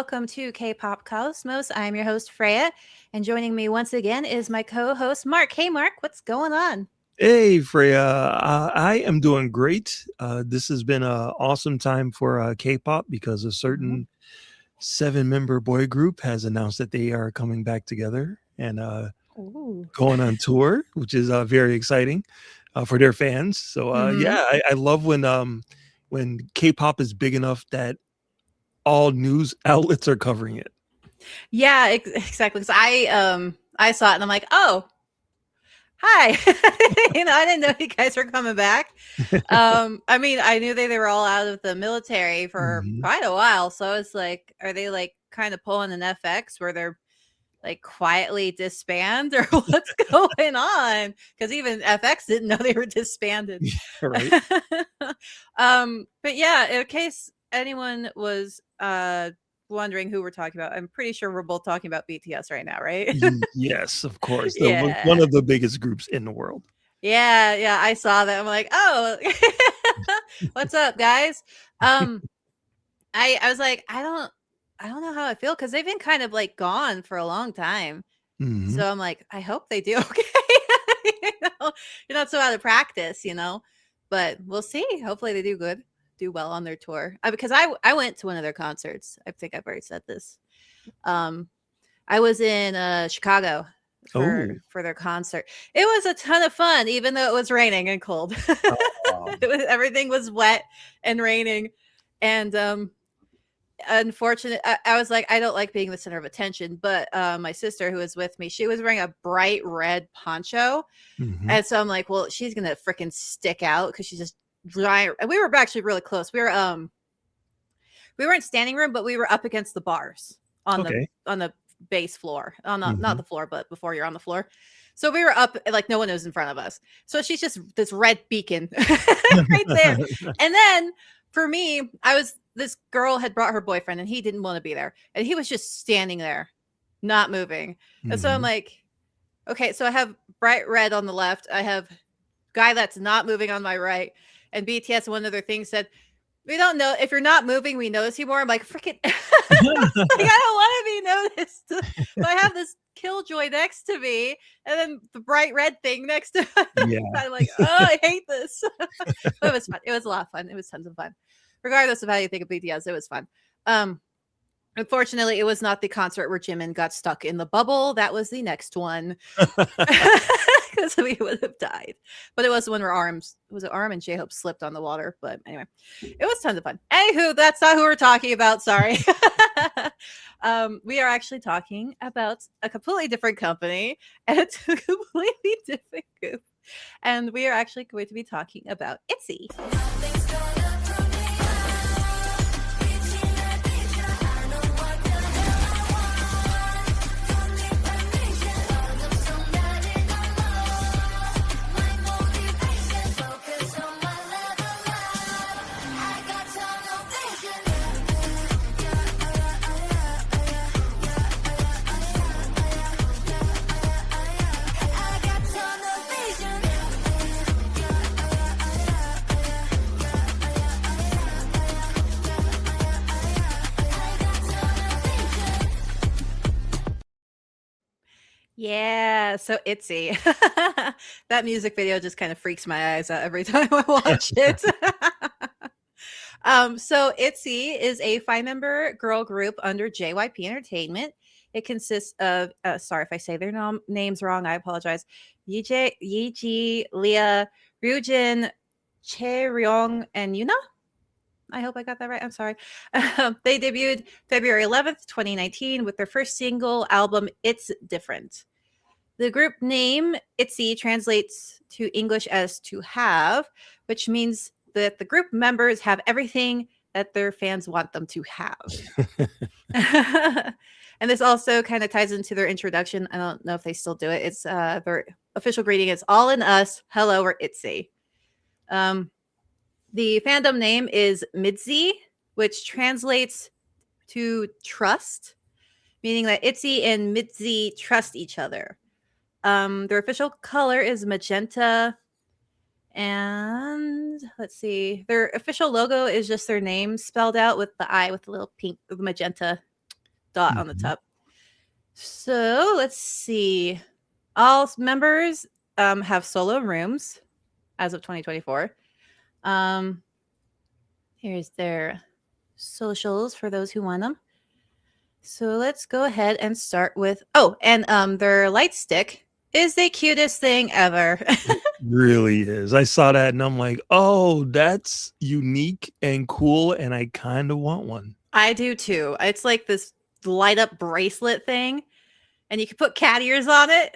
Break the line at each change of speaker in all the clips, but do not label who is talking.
welcome to K-Pop Cosmos. I'm your host, Freyja, and joining me once again is my co-host, Mark. Hey, Mark, what's going on?
Hey, Freya. I am doing great. This has been an awesome time for K-pop because a
Mhm.
certain seven-member boy group has announced that they are coming back together and
Ooh.
going on tour, which is very exciting for their fans. So
hmm
yeah, I love when K-pop is big enough that all news outlets are covering it.
Yeah, exactly. So I saw it and I'm like, oh, hi. I didn't know you guys were coming back. I mean, I knew they were all out of the military for
Mhm.
quite a while, so I was like, are they like kind of pulling an FX where they're like quietly disband or what's going on? Because even FX didn't know they were disbanded.
Right.
But yeah, in case anyone was wondering who we're talking about, I'm pretty sure we're both talking about BTS right now, right?
Yes, of course. One
Yeah.
of the biggest groups in the world.
Yeah, I saw that. I'm like, oh, what's up, guys? Um, I was like, I don't know how I feel because they've been kind of like gone for a long time.
Mhm.
So I'm like, I hope they do okay. you know, you're not so out of practice. But we'll see. Hopefully they do good, do well on their tour. Because I went to one of their concerts. I think I've already said this. Um, I was in Chicago
Oh.
for their concert. It was a ton of fun, even though it was raining and cold. Everything was wet and raining, and unfortunate. I was like, I don't like being the center of attention, but my sister who was with me, she was wearing a bright red poncho,
Mhm.
and so I'm like, well, she's gonna freaking stick out because she's just giant. And we were actually really close. We weren't standing room, but we were up against the bars
Okay.
on the base floor, on not
Mhm.
the floor, but before you're on the floor. So we were up, like no one was in front of us. So she's just this red beacon right there. And then for me, this girl had brought her boyfriend and he didn't want to be there. And he was just standing there, not moving. And so I'm
Mhm.
like, okay, so I have bright red on the left. I have guy that's not moving on my right. And BTS, one of their things said, we don't know if you're not moving, we notice you more. I'm like, freaking, like, I don't want to be noticed. But I have this killjoy next to me, and then the bright red thing next to
Yeah.
I'm like, oh, I hate this. But it was fun. It was a lot of fun. It was tons of fun. Regardless of how you think of BTS, it was fun. Um, Unfortunately, it was not the concert where Jimin got stuck in the bubble. That was the next one. Because we would have died. But it was the one where Arm and J Hope slipped on the water. But anyway, it was tons of fun. Anywho, that's not who we're talking about. Sorry. We are actually talking about a completely different company and a completely different group. And we are actually going to be talking about ITZY. Yeah, so ITZY. That music video just kind of freaks my eyes out every time I watch it. So ITZY is a 5-member girl group under JYP Entertainment. It consists of, sorry if I say their names wrong, I apologize. Yiji, Leah, Ryujin, Chaeryong, and Yuna. I hope I got that right. I'm sorry. They debuted February 11th, 2019, with their first single album, It's Different. The group name ITZY translates to English as to have, which means that the group members have everything that their fans want them to have. And this also kind of ties into their introduction. I don't know if they still do it. It's their official greeting is all in us. Hello, we're ITZY. The fandom name is MIDZY, which translates to trust, meaning that ITZY and MIDZY trust each other. Their official color is magenta. And let's see, their official logo is just their name spelled out with the I with the little pink, the magenta dot on the top. So let's see. All members have solo rooms as of 2024. Here's their socials for those who want them. So let's go ahead and start with, and their light stick is the cutest thing ever.
Really is. I saw that and I'm like, oh, that's unique and cool, and I kind of want one.
I do too. It's like this light up bracelet thing, and you can put cat ears on it.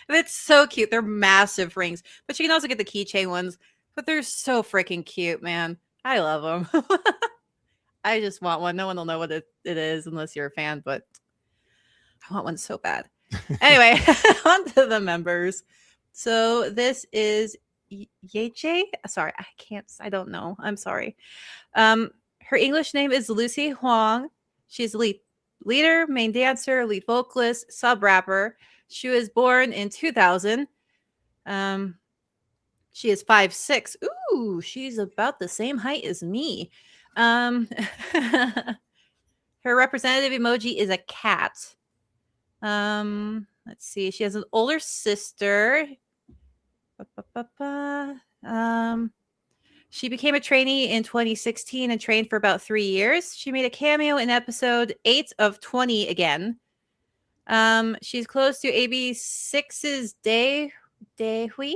It's so cute. They're massive rings, but you can also get the keychain ones, but they're so freaking cute, man. I love them. I just want one. No one will know what it is unless you're a fan, but I want one so bad. Anyway, on to the members. So this is Yeje. Sorry, I don't know. I'm sorry. Her English name is Lucy Huang. She's the leader, main dancer, lead vocalist, sub rapper. She was born in 2000. She is 5'6". Ooh, she's about the same height as me. Her representative emoji is a cat. Let's see. She has an older sister. She became a trainee in 2016 and trained for about 3 years. She made a cameo in episode 8 of 20 again. She's close to AB6's Daehui.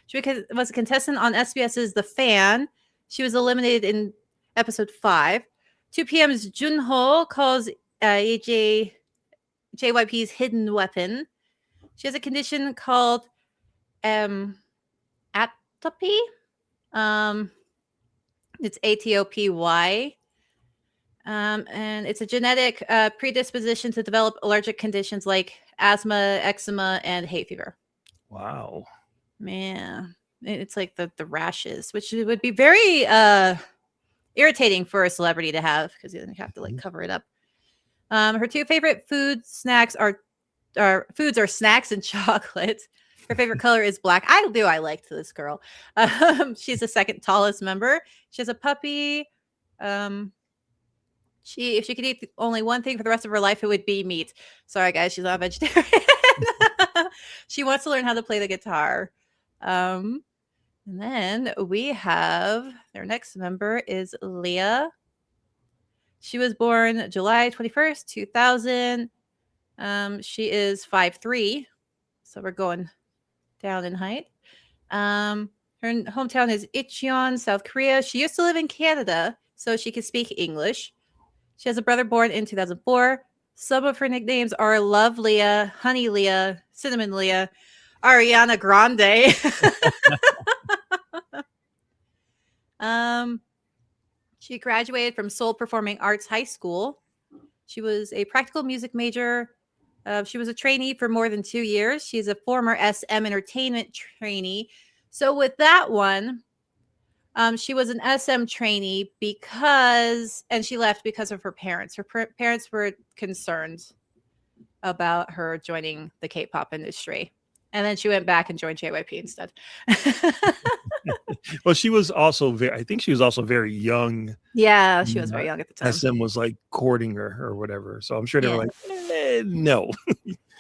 She was a contestant on SBS's The Fan. She was eliminated in episode 5. 2 PM's Junho calls JYP's hidden weapon. She has a condition called atopy. It's ATOPY. And it's a genetic predisposition to develop allergic conditions like asthma, eczema, and hay fever.
Wow.
Man, it's like the rashes, which would be very irritating for a celebrity to have because you have to like cover it up. Her 2 favorite snacks are snacks and chocolate. Her favorite color is black. I liked this girl. She's the second tallest member. She has a puppy. If she could eat only one thing for the rest of her life, it would be meat. Sorry, guys, she's not a vegetarian. She wants to learn how to play the guitar. And then we have their next member is Leah. She was born July 21st, 2000. She is 5'3", so we're going down in height. Her hometown is Incheon, South Korea. She used to live in Canada, so she can speak English. She has a brother born in 2004. Some of her nicknames are Love Leah, Honey Leah, Cinnamon Leah, Ariana Grande. She graduated from Seoul Performing Arts High School. She was a practical music major. She was a trainee for more than 2 years. She's a former SM entertainment trainee. So with that one, she was an SM trainee and she left because of her parents. Her parents were concerned about her joining the K-pop industry. And then she went back and joined JYP instead.
Well, she was also I think she was also very young.
Yeah, she was very young at the time.
SM was like courting her or whatever. So I'm sure they were like, no.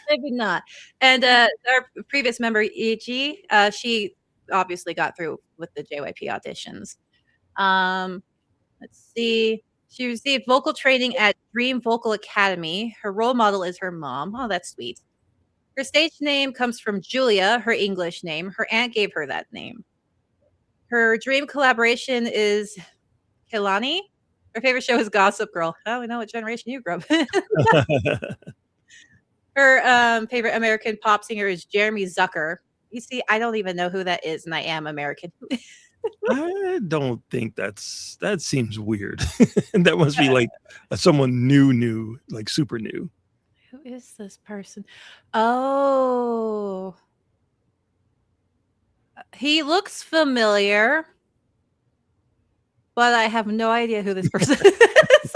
Maybe not. And our previous member, ITZY, she obviously got through with the JYP auditions. Let's see. She received vocal training at Dream Vocal Academy. Her role model is her mom. Oh, that's sweet. Her stage name comes from Julia, her English name. Her aunt gave her that name. Her dream collaboration is Hilani. Her favorite show is Gossip Girl. Oh, we know what generation you grew up in. Her favorite American pop singer is Jeremy Zucker. You see, I don't even know who that is, and I am American.
I don't think that seems weird. That must be like someone new, like super new.
Who is this person? Oh. He looks familiar, but I have no idea who this person is.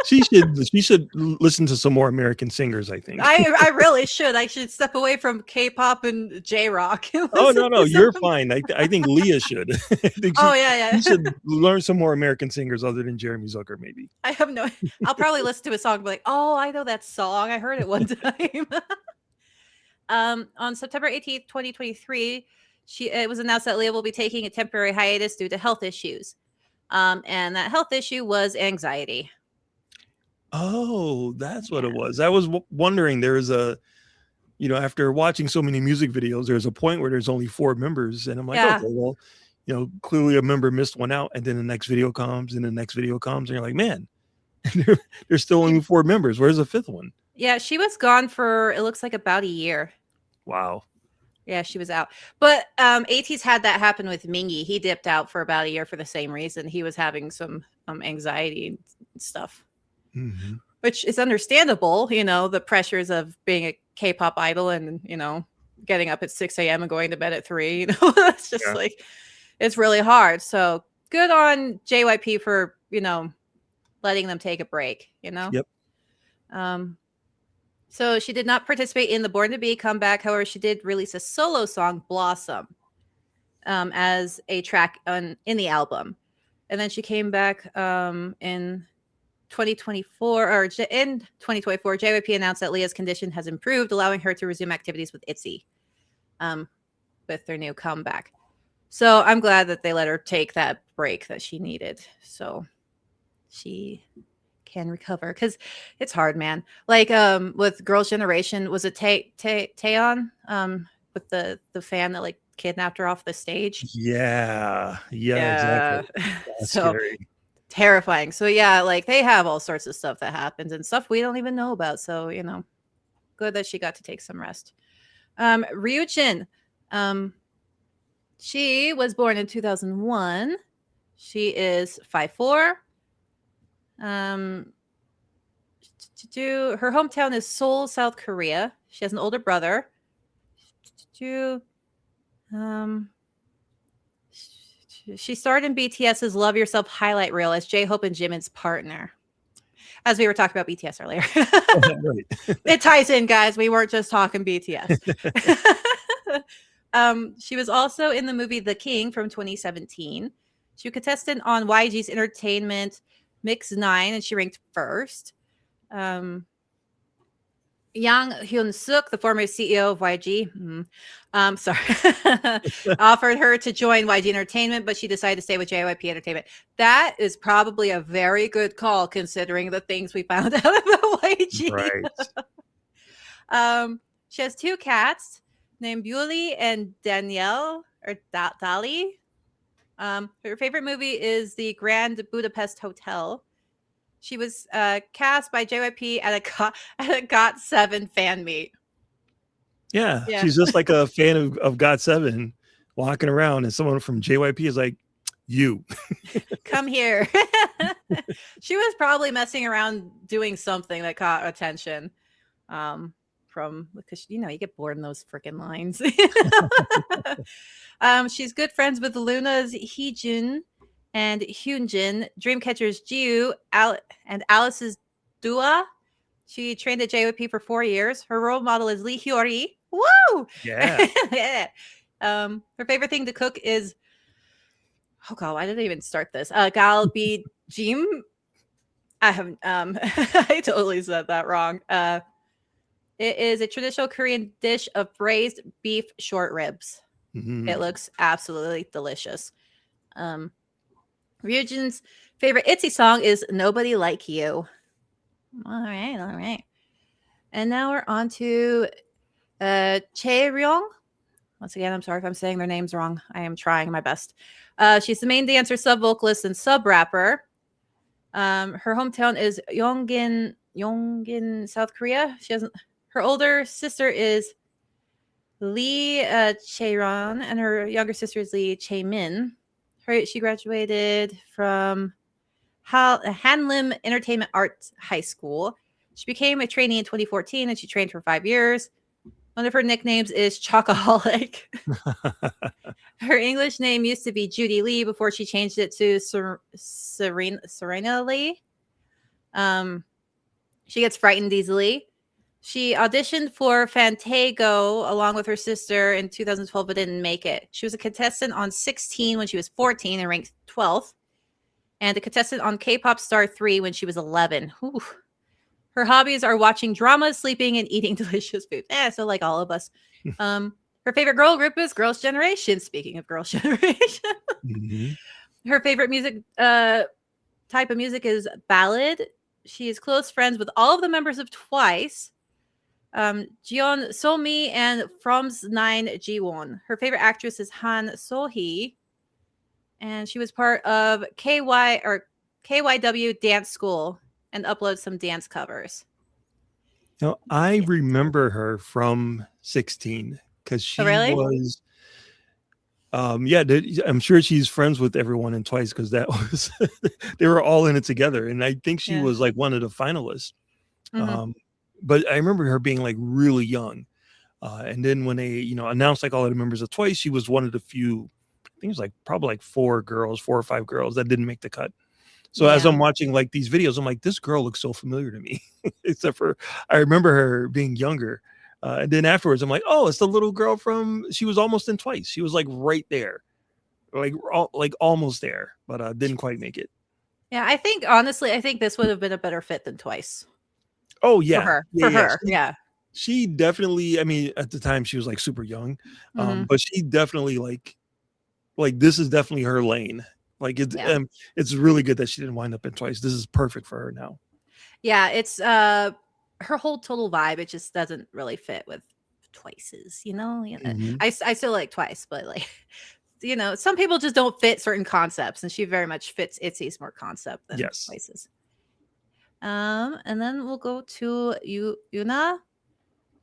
She should listen to some more American singers, I think.
I really should. I should step away from K-pop and J-rock.
Oh no, you're fine. I think Leah should. I think
Oh yeah,
she
yeah.
should learn some more American singers other than Jeremy Zucker, maybe.
I have no. I'll probably listen to a song and be like, "Oh, I know that song. I heard it one time." On September 18th, 2023, it was announced that Leah will be taking a temporary hiatus due to health issues. And that health issue was anxiety.
Oh, that's what it
Yeah.
was. I was wondering. There's a, after watching so many music videos, there's a point where there's only 4 members, and I'm like,
Yeah.
okay, well, clearly a member missed one out, and then the next video comes, and the next video comes, and you're like, man, there's still only 4 members. Where's the 5th one?
Yeah, she was gone for, it looks like, about a year.
Wow.
Yeah, she was out. But AT's had that happen with Mingy. He dipped out for about a year for the same reason. He was having some anxiety and stuff, which is understandable. The pressures of being a K-pop idol and, getting up at 6 a.m. and going to bed at 3. It's just like, it's really hard. So good on JYP for, letting them take a break,
Yep.
So she did not participate in the Born to Be comeback. However, she did release a solo song, Blossom, as a track in the album. And then she came back in 2024, or in 2024, JYP announced that Leah's condition has improved, allowing her to resume activities with ITZY with their new comeback. So I'm glad that they let her take that break that she needed. So she can recover, because it's hard, man. Like with Girls' Generation, was it Taeyeon with the fan that like kidnapped her off the stage?
Yeah, exactly. That's
So
scary.
Terrifying. So yeah, like they have all sorts of stuff that happens and stuff we don't even know about. So good that she got to take some rest. Ryujin, she was born in 2001. She is 5'4". Her hometown is Seoul, South Korea. She has an older brother. She starred in BTS's Love Yourself highlight reel as J-Hope and Jimin's partner. As we were talking about BTS earlier.
Right.
It ties in, guys. We weren't just talking BTS. She was also in the movie The King from 2017. She was a contestant on YG's Entertainment Mix 9, and she ranked first. Yang Hyun-suk, the former CEO of YG, offered her to join YG Entertainment, but she decided to stay with JYP Entertainment. That is probably a very good call, considering the things we found out about YG.
Right.
She has 2 cats named Yuli and Danielle, or Dali. Her favorite movie is The Grand Budapest Hotel. She was cast by JYP at a GOT7 fan meet.
Yeah, she's just like a fan of GOT7 walking around, and someone from JYP is like, you.
Come here. She was probably messing around doing something that caught attention because, you get bored in those freaking lines. She's good friends with Luna's Heejun and Hyunjin, Dreamcatcher's Jiu, and Alice's Dua. She trained at JYP for 4 years. Her role model is Lee Hyori. Woo!
Yeah.
Yeah. Her favorite thing to cook is, oh god, why did I even start this? Galbi Jim. I haven't. I totally said that wrong. It is a traditional Korean dish of braised beef short ribs. It looks absolutely delicious. Ryujin's favorite ITZY song is Nobody Like You. All right. And now we're on to Chaeryong. Once again, I'm sorry if I'm saying their names wrong. I am trying my best. She's the main dancer, sub-vocalist, and sub-rapper. Her hometown is Yongin, South Korea. Her older sister is Lee Chaeron, and her younger sister is Lee Chaemin. She graduated from Hanlim Entertainment Arts High School. She became a trainee in 2014, and she trained for 5 years. One of her nicknames is Chocoholic. Her English name used to be Judy Lee before she changed it to Serena Lee. She gets frightened easily. She auditioned for Fantago along with her sister in 2012, but didn't make it. She was a contestant on 16 when she was 14 and ranked 12th, and a contestant on K-Pop Star 3 when she was 11. Ooh. Her hobbies are watching dramas, sleeping, and eating delicious food. So like all of us. Her favorite girl group is Girls' Generation. Speaking of Girls' Generation.
Mhm.
Her favorite music type of music is ballad. She is close friends with all of the members of Twice, Jeon Somi and From's 9 Jiwon. Her favorite actress is Han Sohee, and she was part of KYW Dance School and uploads some dance covers.
Now, I remember her from 16 because
Oh,
she
really?
was, yeah, I'm sure she's friends with everyone in Twice because that was, they were all in it together. And I think she
Yeah.
was like one of the finalists.
Mhm.
But I remember her being like really young. And then when they, announced like all of the members of Twice, she was one of the few, I think it was like probably like 4 or 5 girls that didn't make the cut. So as
Yeah.
I'm watching like these videos, I'm like, this girl looks so familiar to me, except for I remember her being younger. And then afterwards, I'm like, oh, it's the little girl she was almost in Twice. She was like right there, like almost there, but didn't quite make it.
Yeah, I think honestly, I think this would have been a better fit than Twice
Oh
for
yeah,
her.
yeah,
For
yeah.
her, yeah.
She definitely. I mean, at the time she was like super young,
Mhm.
but she definitely like this is definitely her lane. Like
Yeah.
it's really good that she didn't wind up in Twice. This is perfect for her now.
Yeah, it's her whole total vibe. It just doesn't really fit with Twice's, you know.
Mhm.
I still like Twice, but like some people just don't fit certain concepts, and she very much fits ITZY's more concept than
Yes.
Twice's. And then we'll go to Yuna.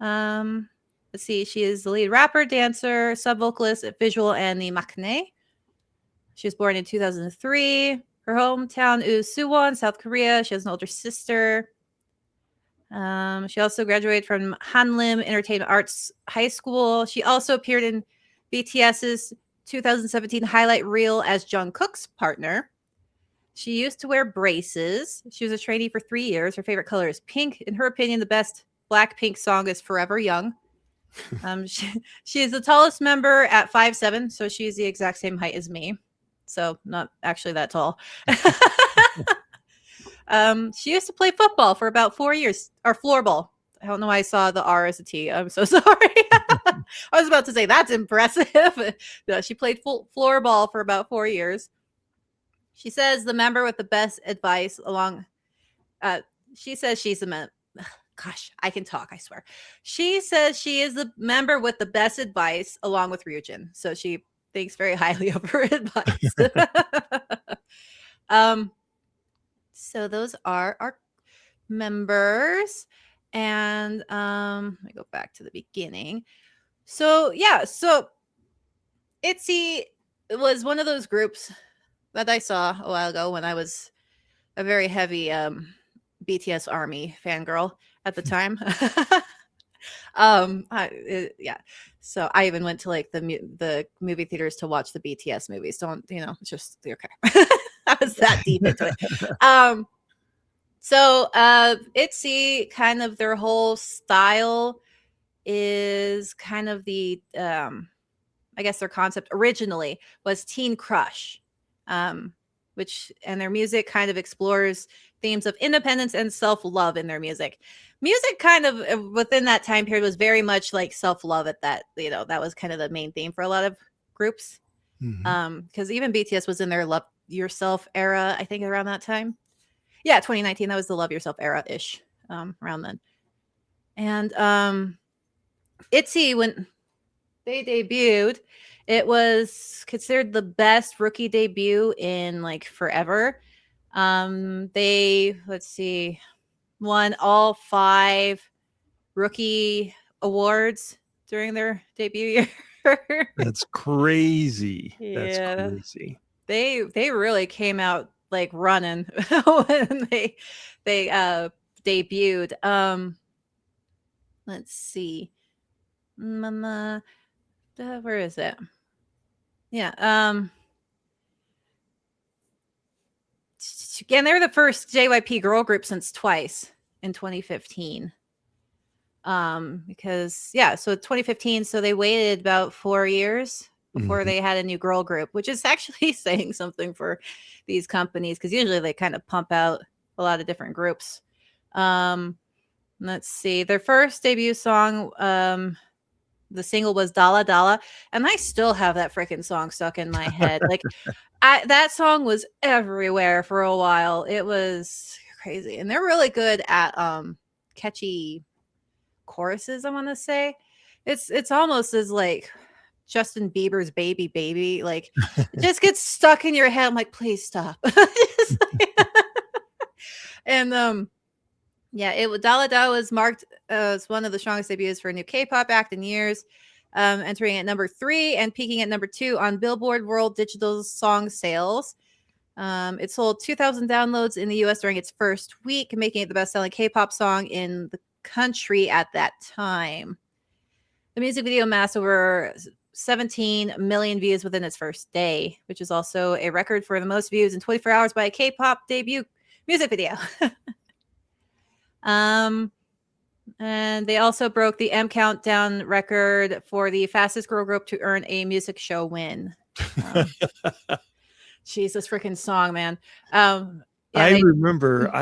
Let's see. She is the lead rapper, dancer, sub vocalist, visual, and the maknae. She was born in 2003. Her hometown is Suwon, South Korea. She has an older sister. She also graduated from Hanlim Entertainment Arts High School. She also appeared in BTS's 2017 highlight reel as Jungkook's partner. She used to wear braces. She was a trainee for 3 years. Her favorite color is pink. In her opinion, the best Blackpink song is Forever Young. She is the tallest member at 5'7", so she's the exact same height as me. So not actually that tall. She used to play football for about 4 years, or floorball. I don't know why I saw the R as a T. I'm so sorry. I was about to say that's impressive. No, she played floorball for about 4 years. She says the member with the best advice along. She says she's the gosh, I can talk, I swear. She says she is the member with the best advice along with Ryujin. So she thinks very highly of her advice. So those are our members. And let me go back to the beginning. So yeah, so ITZY was one of those groups that I saw a while ago when I was a very heavy BTS Army fangirl at the time. Yeah. So I even went to like the movie theaters to watch the BTS movies. Don't it's just okay. I was that deep into it. So ITZY kind of their whole style is kind of the I guess their concept originally was teen crush, which and their music kind of explores themes of independence and self-love in their music. Music kind of within that time period was very much like self-love at that, that was kind of the main theme for a lot of groups.
Mhm.
Because even BTS was in their love yourself era, I think around that time. Yeah, 2019, that was the love yourself era-ish, around then. And ITZY, when they debuted, it was considered the best rookie debut in like forever. They let's see, won all 5 rookie awards during their debut year.
That's crazy. That's
Yeah,
crazy.
they really came out like running when they debuted. Let's see, Mama, where is it? Yeah, again, they were the first JYP girl group since Twice in 2015. Because yeah, so 2015, so they waited about 4 years before they had a new girl group, which is actually saying something for these companies, because usually they kind of pump out a lot of different groups. Let's see, their first debut song, the single was Dala Dala, and I still have that freaking song stuck in my head. Like, that song was everywhere for a while. It was crazy, and they're really good at catchy choruses. I want to say it's almost as like Justin Bieber's Baby Baby. Like, it just gets stuck in your head. I'm like, please stop. And yeah, Dala Dala was marked as one of the strongest debuts for a new K-pop act in years, entering at number 3 and peaking at number 2 on Billboard World Digital Song Sales. It sold 2,000 downloads in the US during its first week, making it the best-selling K-pop song in the country at that time. The music video amassed over 17 million views within its first day, which is also a record for the most views in 24 hours by a K-pop debut music video. And they also broke the M Countdown record for the fastest girl group to earn a music show win. Jesus freaking song, man. Yeah,
I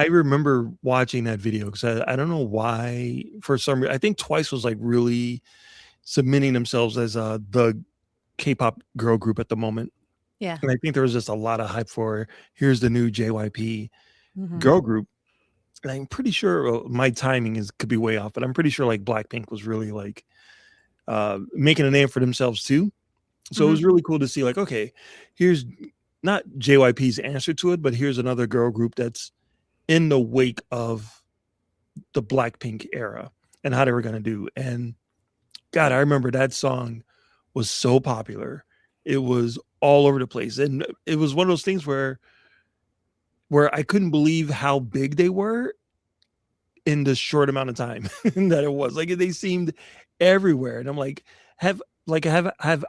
remember watching that video, because I don't know why, for some reason I think Twice was like really submitting themselves as the K-pop girl group at the moment.
Yeah.
And I think there was just a lot of hype for, here's the new JYP girl group. And I'm pretty sure, my timing could be way off, but I'm pretty sure like Blackpink was really like making a name for themselves too. So it was really cool to see, like, okay, here's not JYP's answer to it, but here's another girl group that's in the wake of the Blackpink era and how they were going to do. And God, I remember that song was so popular. It was all over the place. And it was one of those things where I couldn't believe how big they were in this short amount of time that it was. Like, they seemed everywhere. And I'm like, have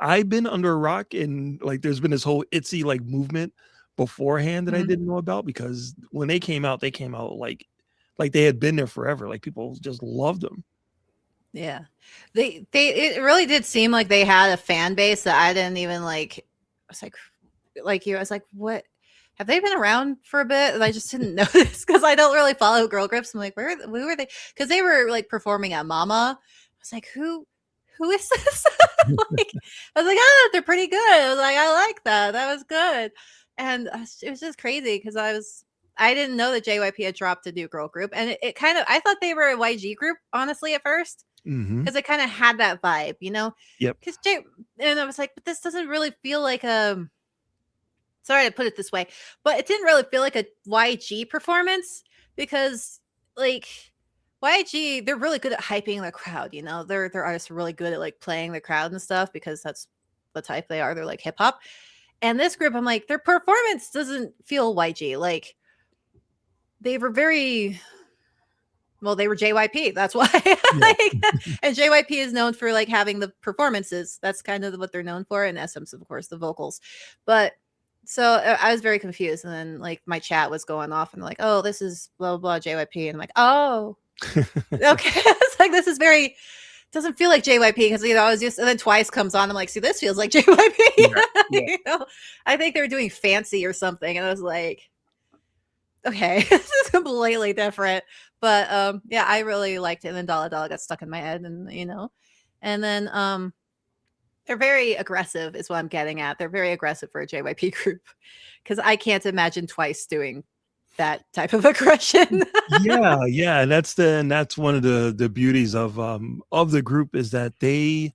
I been under a rock? And like, there's been this whole ITZY like movement beforehand that I didn't know about, because when they came out like they had been there forever. Like, people just loved them.
Yeah. It really did seem like they had a fan base that I didn't even like. I was like you, I was like, what? Have they been around for a bit? And I just didn't notice, because I don't really follow girl groups. I'm like, who were they? Because they were like performing at Mama. I was like, who is this? Like, I was like, oh, they're pretty good. I was like, I like that. That was good. And it was just crazy, because I didn't know that JYP had dropped a new girl group. And it kind of, I thought they were a YG group, honestly, at first. Because it kind of had that vibe, you know?
Yep.
And I was like, but this doesn't really feel like sorry to put it this way, but it didn't really feel like a YG performance, because like YG, they're really good at hyping the crowd, you know? Their artists are really good at like playing the crowd and stuff, because that's the type they are. They're like hip hop. And this group, I'm like, their performance doesn't feel YG. Like, they were very, well, they were JYP. That's why. And JYP is known for like having the performances. That's kind of what they're known for. And SM, of course, the vocals. But so I was very confused. And then like my chat was going off and like, oh, this is blah, blah, blah, JYP. And I'm like, oh, okay. It's like, this is very, doesn't feel like JYP, because, you know, I was just, and then Twice comes on. I'm like, see, this feels like JYP. Yeah. You know? I think they were doing Fancy or something. And I was like, okay, this is completely different. But yeah, I really liked it. And then Dala Dala got stuck in my head, and you know, and then they're very aggressive, is what I'm getting at. They're very aggressive for a JYP group, because I can't imagine Twice doing that type of aggression.
yeah, and that's one of the beauties of the group, is that they,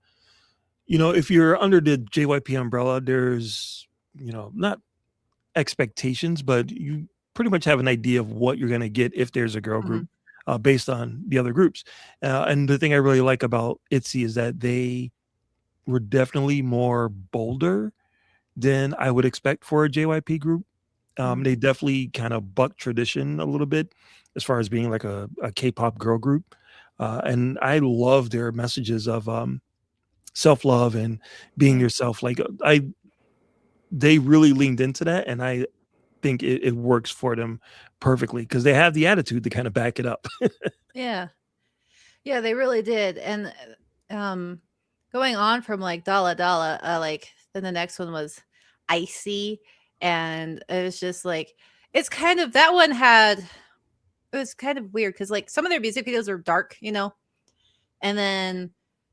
you know, if you're under the JYP umbrella, there's, you know, not expectations, but you pretty much have an idea of what you're going to get if there's a girl group, based on the other groups. And the thing I really like about ITZY is that they were definitely more bolder than I would expect for a JYP group. They definitely kind of buck tradition a little bit as far as being like a K-pop girl group. And I love their messages of self-love and being yourself. Like, they really leaned into that, and I think it works for them perfectly because they have the attitude to kind of back it up.
Yeah. Yeah, they really did. And going on from like Dala Dala, like then the next one was ITZY, and it was just like it's kind of that one had it was kind of weird because like some of their music videos are dark, and then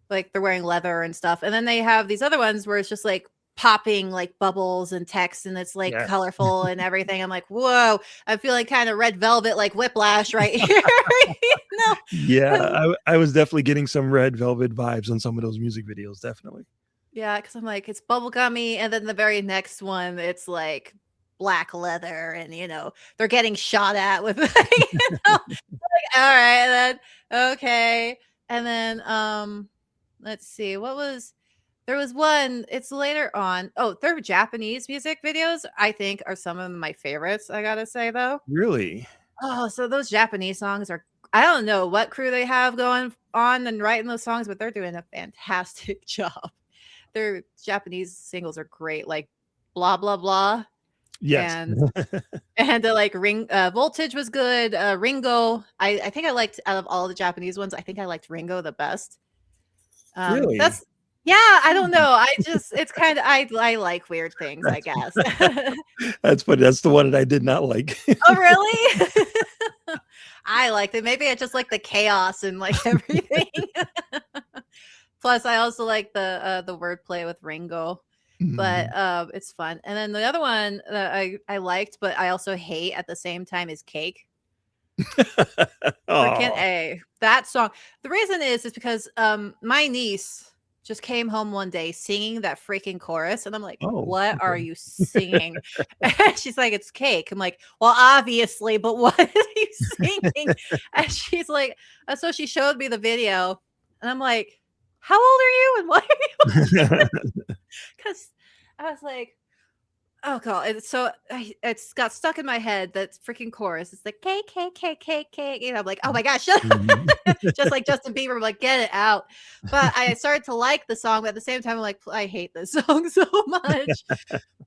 like they're wearing leather and stuff, and then they have these other ones where it's just like popping like bubbles and text and it's like
Yes.
colorful and everything. I'm like, whoa, I feel like kind of Red Velvet, like Whiplash right here. No,
Yeah, I was definitely getting some Red Velvet vibes on some of those music videos, definitely.
yeah, because I'm like, it's bubblegummy, and then the very next one, it's like black leather, and they're getting shot at with like, all right, then okay. And then let's see, there was one, it's later on. Oh, their Japanese music videos, I think, are some of my favorites, I gotta say though.
Really?
Oh, so those Japanese songs are, I don't know what crew they have going on and writing those songs, but they're doing a fantastic job. Their Japanese singles are great, like blah blah blah,
Yes.
and like Voltage was good. Ringo, I think I liked, out of all the Japanese ones, I think I liked Ringo the best.
Really?
That's Yeah, I don't know. I just it's kind of I like weird things, I
That's
guess.
that's funny. That's the one that I did not like.
Oh, really? I liked it. Maybe I just like the chaos and like everything. Plus, I also like the wordplay with Ringo, but
Mhm.
it's fun. And then the other one that I liked, but I also hate at the same time, is Cake. Freaking
Aw.
A. That song. The reason is because my niece just came home one day singing that freaking chorus, and I'm like,
Oh,
"What are
okay.
you singing?" And she's like, "It's Cake." I'm like, "Well, obviously, but what are you singing?" And she's like, so she showed me the video, and I'm like, "How old are you? And why are you watching this?" Because I was like, oh god, it's got stuck in my head, that freaking chorus. It's like K K K K K. I'm like, oh my gosh, shut
Mhm.
up. Just like Justin Bieber, I'm like, get it out. But I started to like the song, but at the same time, I'm like, I hate this song so much.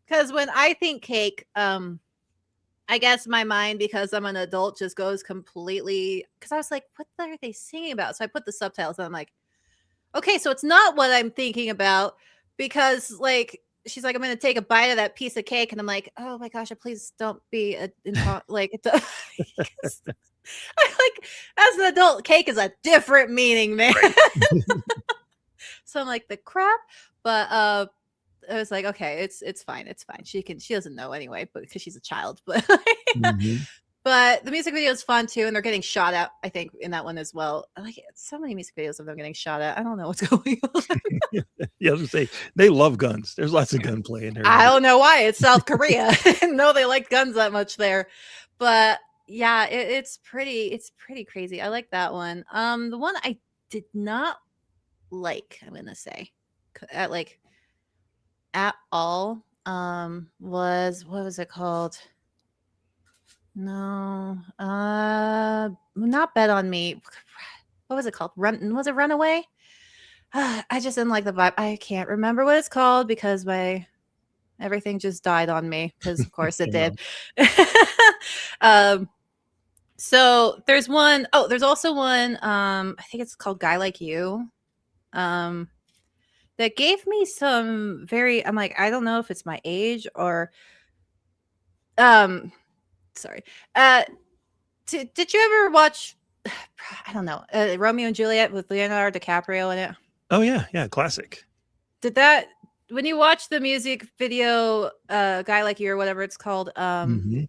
Because when I think Cake, I guess my mind, because I'm an adult, just goes completely. Because I was like, what are they singing about? So I put the subtitles, and I'm like, okay, so it's not what I'm thinking about, because like she's like, I'm gonna take a bite of that piece of cake, and I'm like, oh my gosh, please don't be like I like, as an adult, cake is a different meaning, man.
Right.
So I'm like, the crap, but I was like, okay, it's fine, it's fine. She doesn't know anyway, but because she's a child, but
Mhm.
but the music video is fun too, and they're getting shot at, I think, in that one as well. Like, so many music videos of them getting shot at. I don't know what's going on.
Yeah, I was gonna say, they love guns. There's lots of gunplay in their
I
video.
don't know why. It's South Korea. I didn't know they liked guns that much there. But yeah, it's pretty crazy. I like that one. The one I did not like, I'm gonna say, like at all, was, what was it called? No, not Bet on Me. What was it called? Was it Runaway? I just didn't like the vibe. I can't remember what it's called because my everything just died on me, because of course it
You
did.
know?
um, so there's one, oh, there's also one, I think it's called Guy Like You. Um, that gave me some very, I'm like, I don't know if it's my age or um sorry. Uh did you ever watch, I don't know, Romeo and Juliet with Leonardo DiCaprio in it?
Oh, yeah, yeah, classic.
Did that, when you watch the music video, Guy Like You or whatever it's called,
Mhm.
did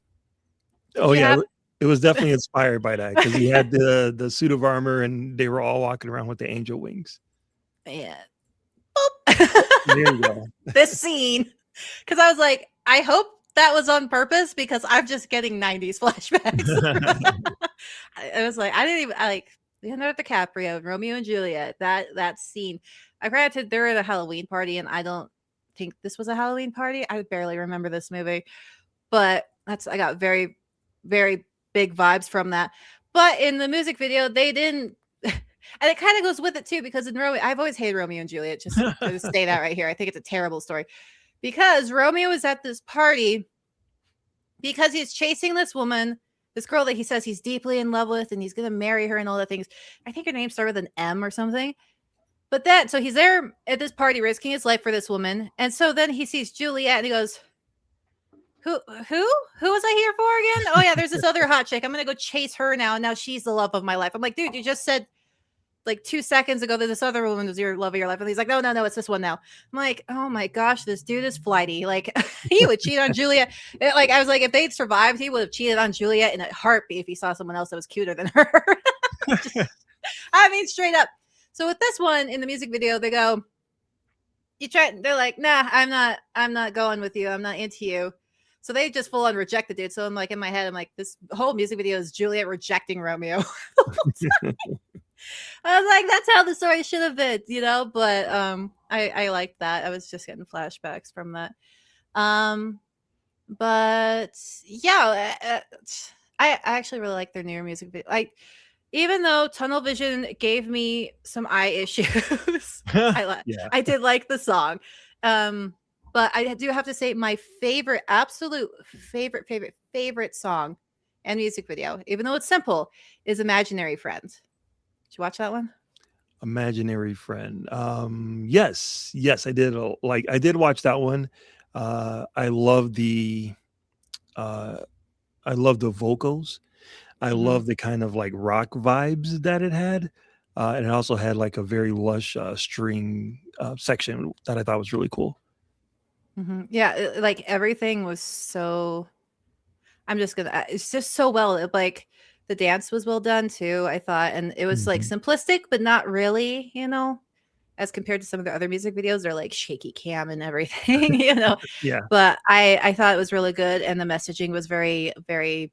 Oh,
you
yeah,
have
it was definitely inspired by that because he had the suit of armor, and they were all walking around with the angel wings.
yeah.
There you go.
This scene, because I was like, I hope that was on purpose, because I'm just getting 90s flashbacks. I was like, I didn't even, I like Leonardo DiCaprio and Romeo and Juliet, that scene. Granted, they're at a Halloween party, and I don't think this was a Halloween party. I barely remember this movie, but I got very, very big vibes from that. But in the music video, they didn't. And it kind of goes with it too, because in Romeo, I've always hated Romeo and Juliet. Just to stay that right here, I think it's a terrible story, because Romeo is at this party because he's chasing this woman, this girl that he says he's deeply in love with, and he's gonna marry her and all that things. I think her name started with an M or something. But then, so he's there at this party risking his life for this woman. And so then he sees Juliet and he goes, who was I here for again? Oh yeah, there's this other hot chick. I'm gonna go chase her now. And now she's the love of my life. I'm like, dude, you just said like 2 seconds ago that this other woman was your love of your life. And he's like, no, it's this one now. I'm like, oh my gosh, this dude is flighty. Like he would cheat on Juliet. Like I was like, if they'd survived, he would have cheated on Juliet in a heartbeat if he saw someone else that was cuter than her. I mean, straight up. So with this one in the music video, they go, they're like, nah, I'm not going with you. I'm not into you. So they just full on reject the dude. So I'm like, in my head, I'm like, this whole music video is Juliet rejecting Romeo. I was like, that's how the story should have been, you know? But I liked that. I was just getting flashbacks from that. But yeah, I actually really like their newer music video. Even though Tunnel Vision gave me some eye issues, I did like the song. But I do have to say my favorite, absolute favorite song and music video, even though it's simple, is Imaginary Friend. Did you watch that one?
Imaginary Friend. Yes, I did. I did watch that one. I love the vocals. I love the kind of like rock vibes that it had. And it also had like a very lush string section that I thought was really cool.
Yeah, like everything was so. It's just so well. Like the dance was well done too, I thought, and it was like simplistic, but not really, you know, as compared to some of the other music videos. They're like shaky cam and everything, you know.
Yeah.
But I thought it was really good, and the messaging was very, very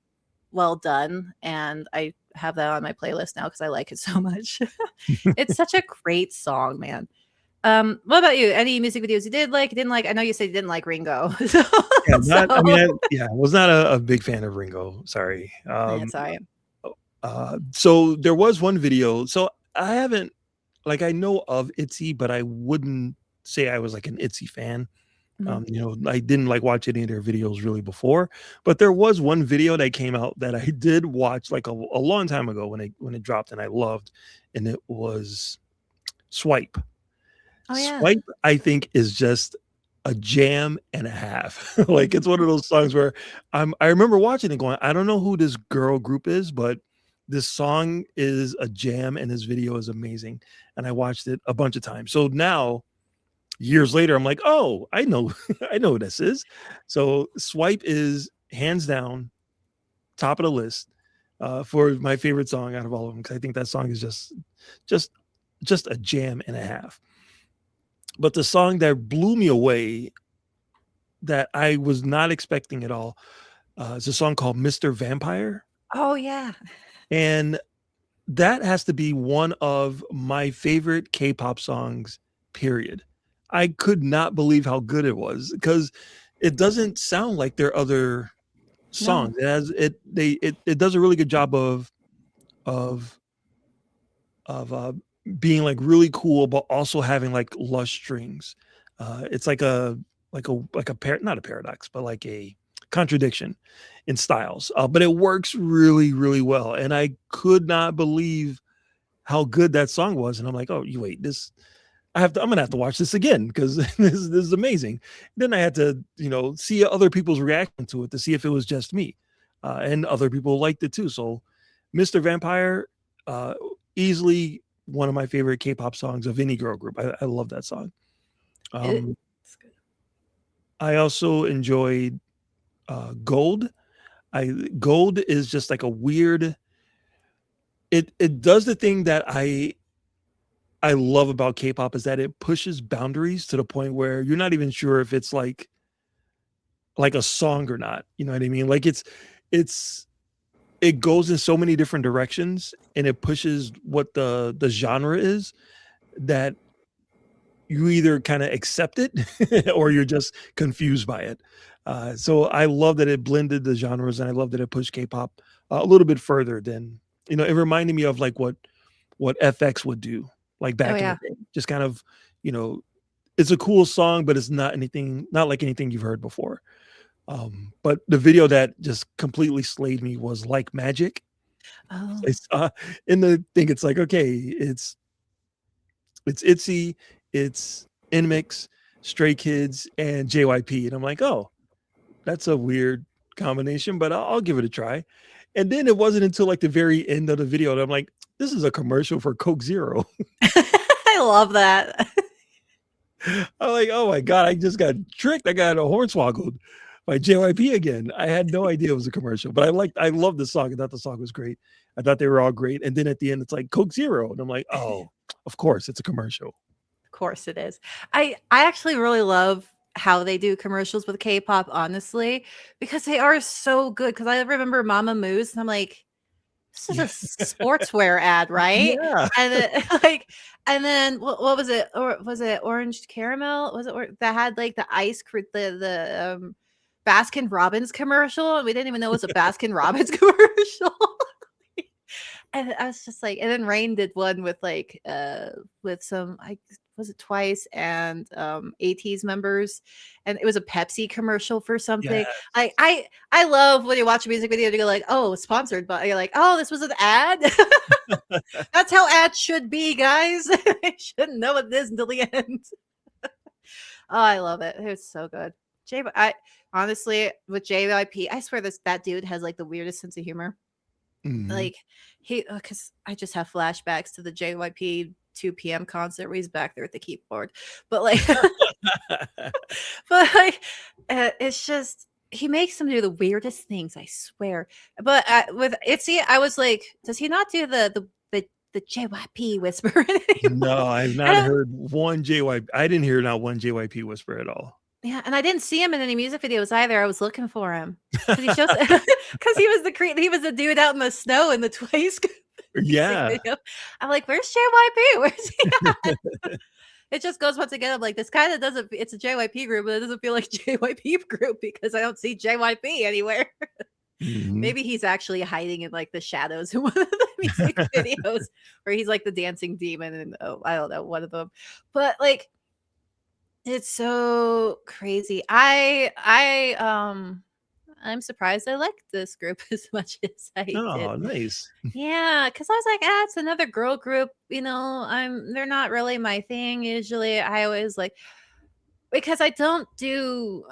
well done, and I have that on my playlist now because I like it so much. It's such a great song, man. What about you? Any music videos you did like, didn't like? I know you said you didn't like Ringo.
I was not a big fan of Ringo. Sorry.
It's all right.
So there was one video. So I haven't, like, I know of ITZY, but I wouldn't say I was like an ITZY fan. You know, I didn't like watch any of their videos really before, but there was one video that came out that I did watch like a long time ago when it dropped, and I loved, and it was Swipe.
Oh yeah.
Swipe, I think, is just a jam and a half. Like it's one of those songs where I remember watching it going, I don't know who this girl group is, but this song is a jam and this video is amazing. And I watched it a bunch of times. So now, years later, I'm like, oh, I know, I know who this is. So Swipe is hands down top of the list for my favorite song out of all of them, because I think that song is just a jam and a half. But the song that blew me away, that I was not expecting at all, is a song called Mr. Vampire.
Oh yeah.
And that has to be one of my favorite K-pop songs, period. I could not believe how good it was, because it doesn't sound like their other songs.
No.
It does a really good job of being like really cool, but also having like lush strings. It's like not a paradox, but like a contradiction in styles. But it works really, really well. And I could not believe how good that song was. And I'm like, oh, you wait, I'm gonna have to watch this again, because this is amazing. Then I had to, see other people's reaction to it to see if it was just me. And other people liked it too. So Mr. Vampire, easily one of my favorite K-pop songs of any girl group. I love that song.
It's good.
I also enjoyed Gold. Gold is just like a weird. It does the thing that I love about K-pop, is that it pushes boundaries to the point where you're not even sure if it's like a song or not. You know what I mean? Like it goes in so many different directions, and it pushes what the genre is, that you either kind of accept it or you're just confused by it. So I love that it blended the genres, and I love that it pushed K-pop a little bit further than, it reminded me of like what FX would do like back in the day. Just kind of, it's a cool song, but it's not like anything you've heard before. But the video that just completely slayed me was Like Magic.
Oh.
I saw in the thing, it's like, okay, it's ITZY, it's Inmix, Stray Kids, and JYP. And I'm like, oh, that's a weird combination, but I'll give it a try. And then it wasn't until like the very end of the video that I'm like, this is a commercial for Coke Zero.
I love that.
I'm like, oh my God, I just got tricked. I got a hornswoggled by JYP again. I had no idea it was a commercial, but I loved the song. I thought the song was great. I thought they were all great. And then at the end, it's like Coke Zero. And I'm like, oh, of course, it's a commercial.
Of course it is. I actually really love how they do commercials with K-pop, honestly, because they are so good. Because I remember Mama Moose, and I'm like, this is a sportswear ad, right?
Yeah.
And then, like, and then what was it? Or was it orange caramel? Was it that had like the the Baskin Robbins commercial? And we didn't even know it was a Baskin Robbins commercial. And I was just like, and then Rain did one with some, I was it Twice and ATEEZ members, and it was a Pepsi commercial for something.
Yeah.
I love when you watch a music video and you go like, oh, sponsored, but you're like, oh, this was an ad. That's how ads should be, guys. I shouldn't know what it is until the end. Oh, I love it. It's so good. I honestly with JYP, I swear that dude has like the weirdest sense of humor.
Mhm.
Like because I just have flashbacks to the JYP 2 p.m. concert where he's back there at the keyboard. But like, but like, it's just he makes them do the weirdest things. I swear. But with ITZY, I was like, does he not do the JYP whisper anymore?
No, I've not heard one JYP. I didn't hear not one JYP whisper at all.
Yeah, and I didn't see him in any music videos either. I was looking for him because he shows because he was a dude out in the snow in the Twice music
Yeah.
video. I'm like, where's JYP? Where's he at? It just goes once again. I'm like, this kind of doesn't. It's a JYP group, but it doesn't feel like a JYP group because I don't see JYP anywhere.
Mhm.
Maybe he's actually hiding in like the shadows in one of the music videos, where he's like the dancing demon, and I don't know, one of them. But like, it's so crazy. I'm surprised I liked this group as much as I did.
Oh, nice.
Yeah, because I was like, it's another girl group. They're not really my thing. Usually, I always like because I don't do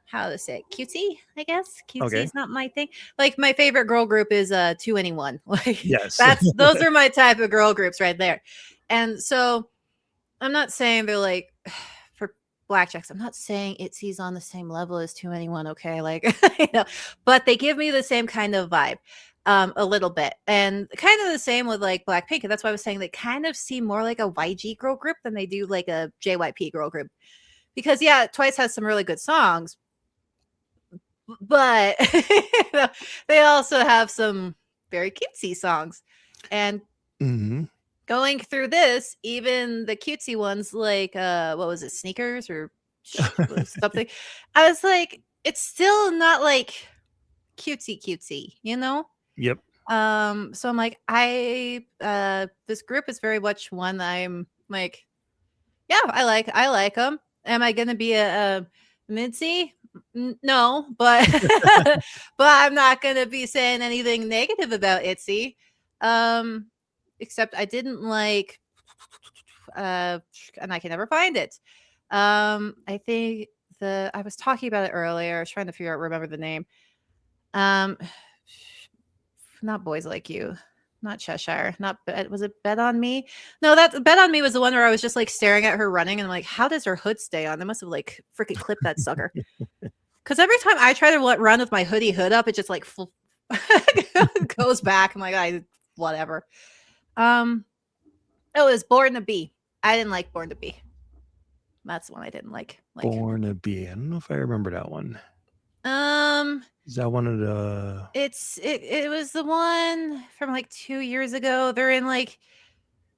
how to say it, cutesy. I guess cutesy
Okay.
is not my thing. Like my favorite girl group is 2NE1. Like
Yes.
those are my type of girl groups right there. And so I'm not saying they're like for blackjacks. I'm not saying ITZY's on the same level as 2NE1. Okay, like but they give me the same kind of vibe, a little bit, and kind of the same with like Blackpink. And that's why I was saying they kind of seem more like a YG girl group than they do like a JYP girl group. Because yeah, Twice has some really good songs, but they also have some very cutesy songs, and
Mhm.
going through this, even the cutesy ones like what was it, Sneakers or something, I was like, it's still not like cutesy,
Yep.
so I'm like, this group is very much one I'm like, yeah, I like them. Am I gonna be a Mincy? No, but but I'm not gonna be saying anything negative about ITZY. Except I didn't like and I can never find it. I think I was talking about it earlier. I was trying to remember the name. Um not Boys Like You. Not Cheshire. Not was it Bet on Me? No, that Bet on Me was the one where I was just like staring at her running and I'm like, how does her hood stay on? They must have like freaking clipped that sucker. Because every time I try to run with my hood up, it just like goes back. I'm like, whatever. It was Born to Be. I didn't like Born to Be. That's the one I didn't like.
Born to Be. I don't know if I remember that one. Is that one of the?
It was the one from like 2 years ago. They're in like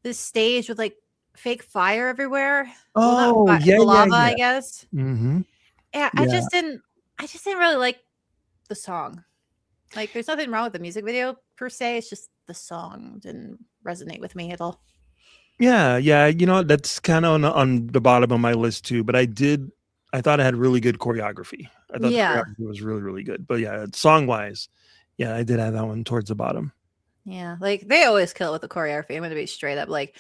this stage with like fake fire everywhere.
Oh,
well,
yeah,
lava,
yeah.
I guess.
Mm-hmm.
Yeah,
Yeah.
I just didn't really like the song. Like, there's nothing wrong with the music video per se. It's just the song didn't resonate with me at all.
Yeah, that's kind of on the bottom of my list too. But I I thought it had really good choreography. I thought the
Yeah.
choreography was really, really good. But yeah, song wise, yeah, I did have that one towards the bottom.
Yeah. Like they always kill it with the choreography. I'm gonna be straight up like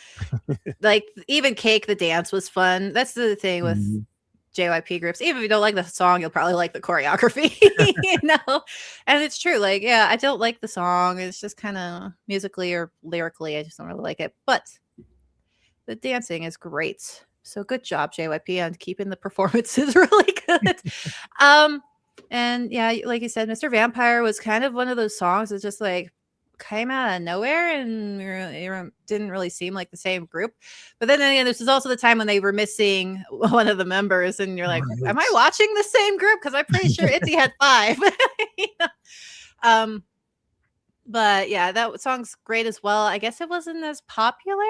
even Cake the Dance was fun. That's the thing with
Mhm.
JYP groups. Even if you don't like the song, you'll probably like the choreography, you know? And it's true. Like, yeah, I don't like the song. It's just kind of musically or lyrically, I just don't really like it. But the dancing is great. So good job, JYP, on keeping the performances really good. um, and yeah, like you said, Mr. Vampire was kind of one of those songs that just like came out of nowhere and didn't really seem like the same group. But then again, this is also the time when they were missing one of the members, and you're like, "Am I
Right.
watching the same group?" Because I'm pretty sure ITZY had 5. You know? Um, but yeah, that song's great as well. I guess it wasn't as popular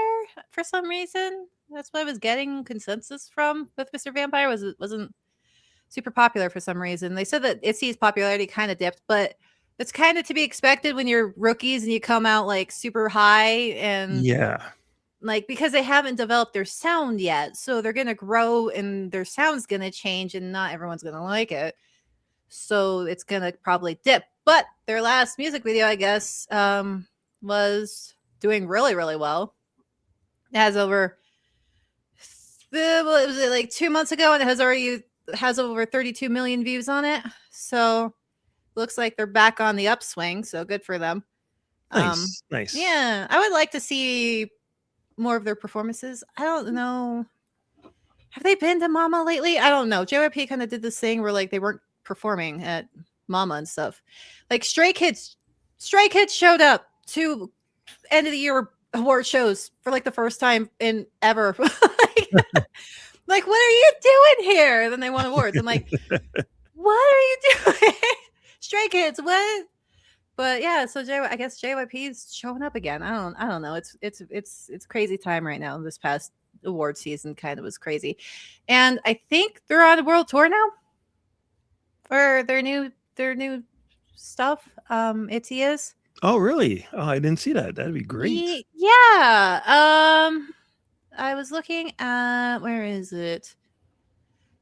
for some reason. That's what I was getting consensus from with Mr. Vampire, was it wasn't super popular for some reason. They said that ITZY's popularity kind of dipped, but it's kind of to be expected when you're rookies and you come out like super high, and
Yeah.
like because they haven't developed their sound yet. So they're going to grow and their sound's going to change and not everyone's going to like it. So it's going to probably dip. But their last music video, I guess, was doing really, really well. It has over, what was it, like 2 months ago, and it has over 32 million views on it. So looks like they're back on the upswing. So good for them.
Nice. Nice.
Yeah, I would like to see more of their performances. I don't know. Have they been to Mama lately? I don't know. JYP kind of did this thing where like they weren't performing at Mama and stuff. Like Stray Kids showed up to end of the year award shows for like the first time in ever. Like, what are you doing here? And then they won awards. I'm like, what are you doing? Stray Kids, what? But yeah, so I guess JYP's showing up again. I don't know. It's crazy time right now. This past award season kind of was crazy. And I think they're on a world tour now for their new stuff. ITZY is.
Oh, really? Oh, I didn't see that. That'd be great.
Yeah. I was looking at, where is it?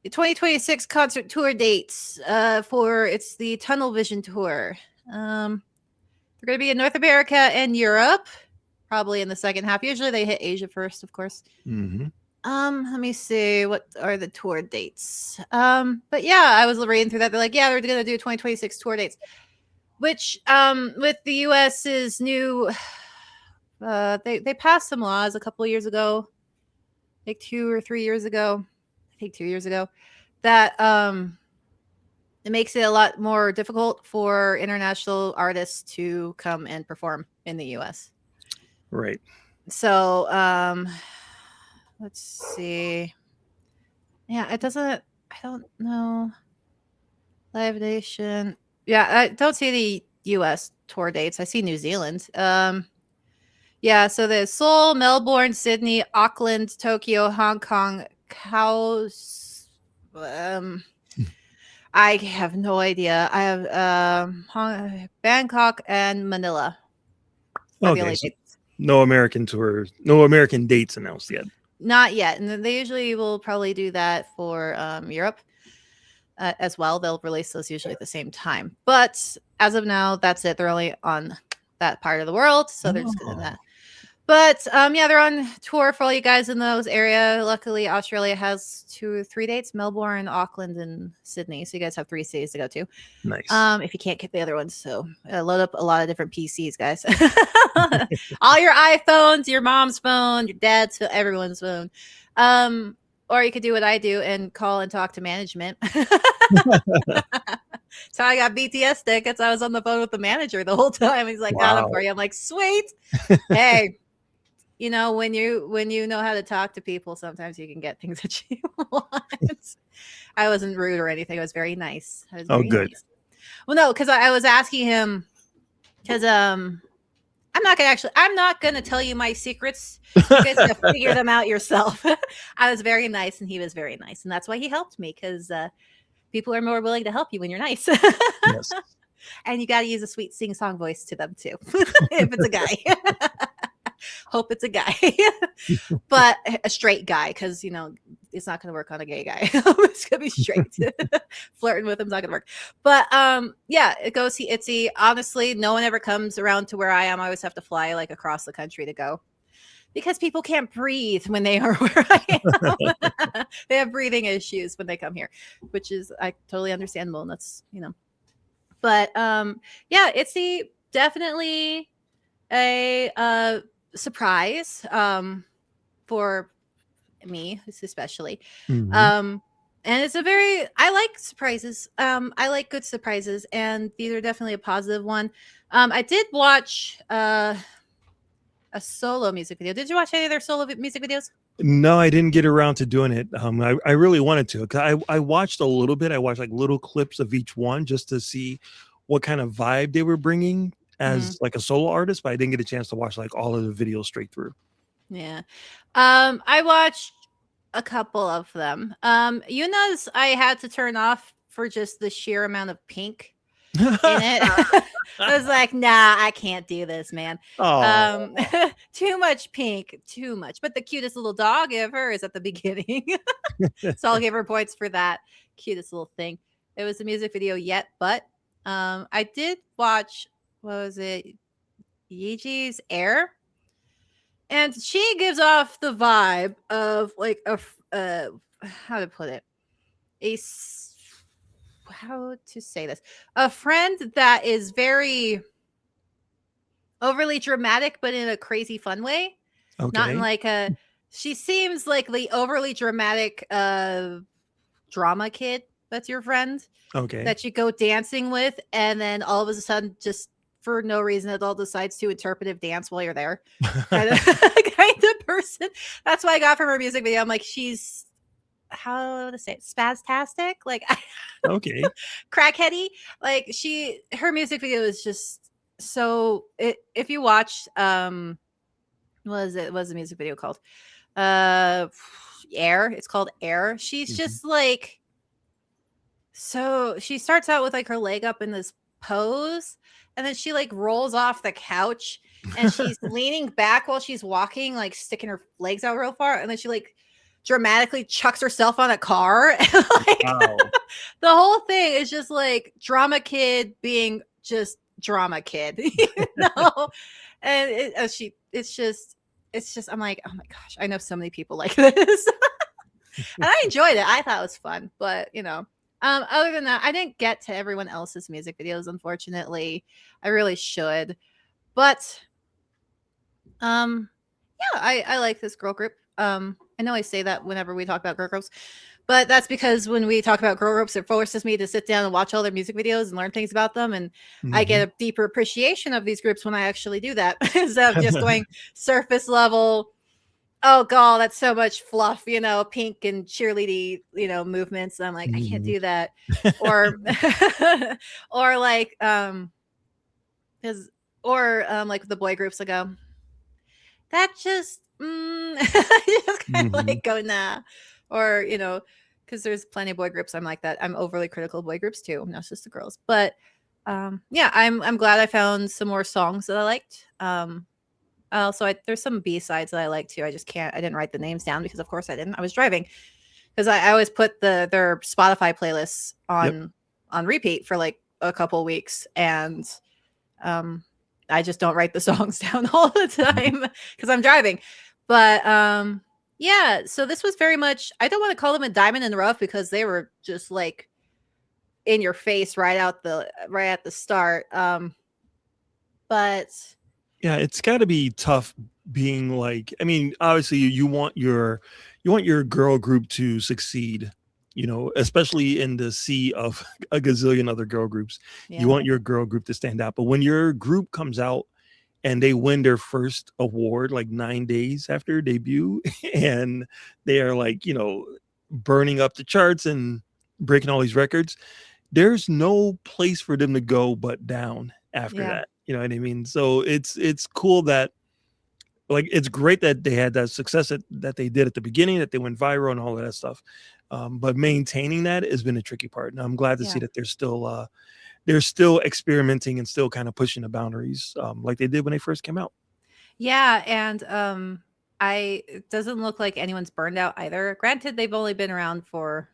The 2026 concert tour dates for it's the Tunnel Vision tour. They're going to be in North America and Europe, probably in the second half. Usually they hit Asia first, of course.
Mm-hmm.
Let me see, what are the tour dates? But yeah, I was reading through that. They're like, yeah, they're going to do 2026 tour dates, which with the US's new, they passed some laws a couple of years ago, like 2 or 3 years ago. I think 2 years ago, that it makes it a lot more difficult for international artists to come and perform in the US.
Right.
So, let's see. Yeah, it doesn't, I don't know. Live Nation. Yeah, I don't see the US tour dates. I see New Zealand. Yeah, so there's Seoul, Melbourne, Sydney, Auckland, Tokyo, Hong Kong, I have no idea. I have Bangkok and Manila are the
Okay.
only
So
dates.
no American tours, no American dates announced yet.
Not yet, and they usually will probably do that for Europe as well. They'll release those usually at the same time. But as of now, that's it. They're only on that part of the world, so they're just going to that. But yeah, they're on tour for all you guys in those area. Luckily, Australia has 2 or 3 dates: Melbourne, Auckland, and Sydney. So you guys have 3 cities to go to.
Nice.
If you can't get the other ones, so load up a lot of different PCs, guys. All your iPhones, your mom's phone, your dad's phone, everyone's phone. Or you could do what I do and call and talk to management. So I got BTS tickets. I was on the phone with the manager the whole time. He's like, got them for you. I'm like, sweet. Hey, you know, when you know how to talk to people, sometimes you can get things that you want. I wasn't rude or anything. I was very nice. I was very
good.
nice. Well, no, because I was asking him, because I'm not gonna tell you my secrets. You guys have to figure them out yourself. I was very nice and he was very nice, and that's why he helped me, because people are more willing to help you when you're nice.
Yes.
And you got to use a sweet sing-song voice to them too, if it's a guy. Hope it's a guy, but a straight guy, because it's not gonna work on a gay guy. It's gonna be straight. Flirting with him's not gonna work. But yeah, go see ITZY. Honestly, no one ever comes around to where I am. I always have to fly like across the country to go because people can't breathe when they are where I am. They have breathing issues when they come here, which is I totally understandable, and that's But yeah, ITZY definitely a surprise for me especially.
Mhm.
And it's a very I like surprises. I like good surprises, and these are definitely a positive one. I did watch a solo music video. Did you watch any of their solo music videos?
No, I didn't get around to doing it. I really wanted to, 'cause I watched a little bit. I watched like little clips of each one just to see what kind of vibe they were bringing
Mm,
as like a solo artist, but I didn't get a chance to watch like all of the videos straight through.
yeah. I watched a couple of them. Yuna's I had to turn off for just the sheer amount of pink in it. I was like, nah, I can't do this, man.
Oh.
Too much pink, too much. But the cutest little dog ever is at the beginning. So I'll give her points for that cutest little thing. It was a music video yet, but I did watch, what was it? Yiji's Air. And she gives off the vibe of like how to put it? How to say this? A friend that is very overly dramatic, but in a crazy fun way. Not in
Okay.
like a. She seems like the overly dramatic drama kid that's your friend
Okay.
that you go dancing with, and then all of a sudden, just for no reason at all, decides to interpretive dance while you're there. Kind of, kind of person. That's what I got from her music video. I'm like, she's how to say it, spastastic, like
Okay.
crackheady. Like her music video is just so. If you watch, what is it? What's the music video called? Uh, Air. It's called Air. She's
Mhm.
just like so. She starts out with like her leg up in this pose, and then she like rolls off the couch, and she's leaning back while she's walking, like sticking her legs out real far, and then she like dramatically chucks herself on a car. And like
Wow.
the whole thing is just like drama kid being just drama kid, And it's just I'm like, oh my gosh, I know so many people like this. And I enjoyed it. I thought it was fun, but other than that, I didn't get to everyone else's music videos, unfortunately. I really should. But yeah, I like this girl group. I know I say that whenever we talk about girl groups, but that's because when we talk about girl groups, it forces me to sit down and watch all their music videos and learn things about them. And I
Mhm.
get a deeper appreciation of these groups when I actually do that instead of just going surface level. Oh god, that's so much fluff, pink and cheerleady, movements. And I'm like, I can't
Mhm.
do that. Or or like because or like the boy groups I go, that just just kind of
Mhm.
like go nah. Or because there's plenty of boy groups I'm like that. I'm overly critical of boy groups too, not just the girls. But yeah, I'm glad I found some more songs that I liked. Also, there's some B-sides that I like too. I didn't write the names down because of course I didn't. I was driving because I always put their Spotify playlists
Yep.
on repeat for like a couple weeks, and um I just don't write the songs down all the
Mhm.
time because I'm driving. But yeah, so this was very much, I don't want to call them a diamond in the rough because they were just like in your face right at the start. But
Yeah, it's got to be tough being like, I mean, obviously you want your girl group to succeed, especially in the sea of a gazillion other girl groups. You
yeah.
want your girl group to stand out. But when your group comes out and they win their first award like 9 days after debut and they are like, burning up the charts and breaking all these records, there's no place for them to go but down after
Yeah.
that. You know what I mean? So it's cool that like it's great that they had that success that they did at the beginning, that they went viral and all of that stuff. But maintaining that has been a tricky part. And I'm glad to see
Yeah.
that they're still experimenting and still kind of pushing the boundaries like they did when they first came out.
Yeah, and It doesn't look like anyone's burned out either. Granted, they've only been around for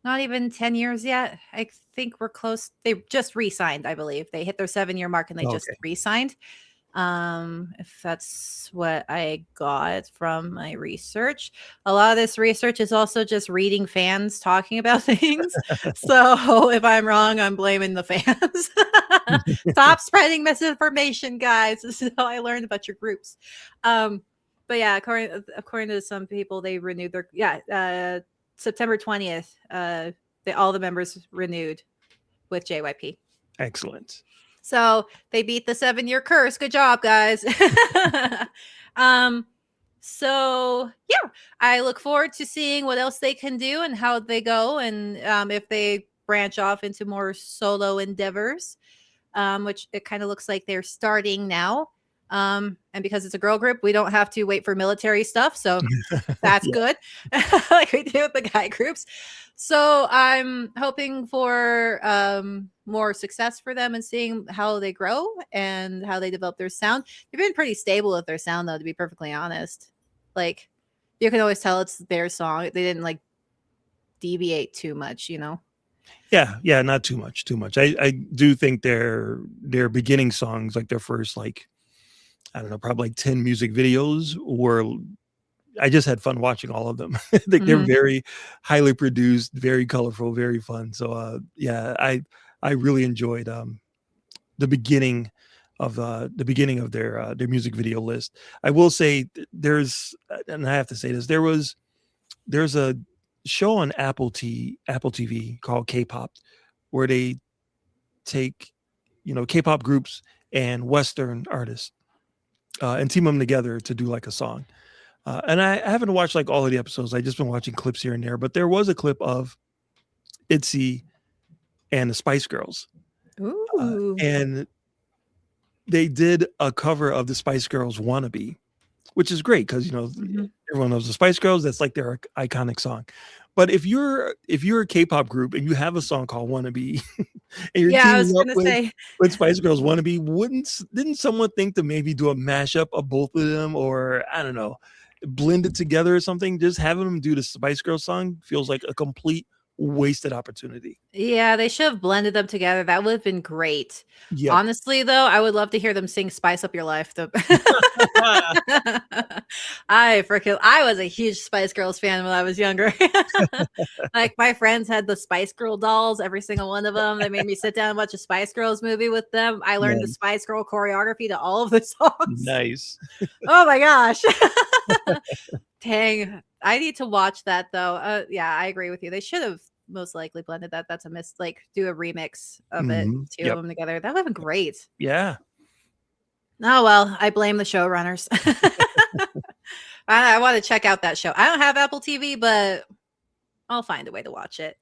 not even 10 years yet. I think we're close. They just re-signed, I believe. They hit their 7-year mark and they
Oh,
just
okay.
re-signed. If that's what I got from my research. A lot of this research is also just reading fans talking about things. So if I'm wrong, I'm blaming the fans. Stop spreading misinformation, guys. This is how I learned about your groups. But yeah, according to some people, they renewed their September 20th. All the members renewed with JYP.
Excellent.
So they beat the 7-year curse. Good job, guys. um, so yeah, I look forward to seeing what else they can do and how they go, and if they branch off into more solo endeavors, which it kind of looks like they're starting now. And because it's a girl group, we don't have to wait for military stuff. So that's
Yeah.
good. Like we do with the guy groups. So I'm hoping for more success for them and seeing how they grow and how they develop their sound. They've been pretty stable with their sound, though, to be perfectly honest. Like you can always tell it's their song. They didn't like deviate too much, you know?
Yeah, not too much. I do think their beginning songs, like their first, like, I don't know, probably like 10 music videos were, I just had fun watching all of them. I think they're very highly produced, very colorful, very fun. So yeah, I really enjoyed the beginning of their music video list. I will say there's, and I have to say this, there's a show on Apple TV called K-pop, where they take, K-pop groups and Western artists and team them together to do like a song. And I haven't watched like all of the episodes. I just been watching clips here and there, but there was a clip of ITZY and the Spice Girls.
Ooh.
And they did a cover of the Spice Girls Wannabe, which is great because everyone knows the Spice Girls. That's like their iconic song. But if you're a K-pop group and you have a song called Wannabe and you're
Yeah, I
teaming
was
up
gonna say.
with Spice Girls Wannabe, didn't someone think to maybe do a mashup of both of them, or I don't know, blend it together or something? Just having them do the Spice Girls song feels like a complete wasted opportunity.
Yeah, they should have blended them together. That would have been great.
Yep.
Honestly, though, I would love to hear them sing "Spice Up Your Life." I was a huge Spice Girls fan when I was younger. Like my friends had the Spice Girl dolls, every single one of them. They made me sit down and watch a Spice Girls movie with them. I learned the
Nice.
Spice Girl choreography to all of the songs.
Nice.
Oh my gosh. Dang. I need to watch that though. Yeah, I agree with you. They should have most likely blended that. That's a miss. Like do a remix of it, two
Yep.
of them together. That would have been great.
Yeah.
Oh well, I blame the showrunners. I want to check out that show. I don't have Apple TV, but I'll find a way to watch it.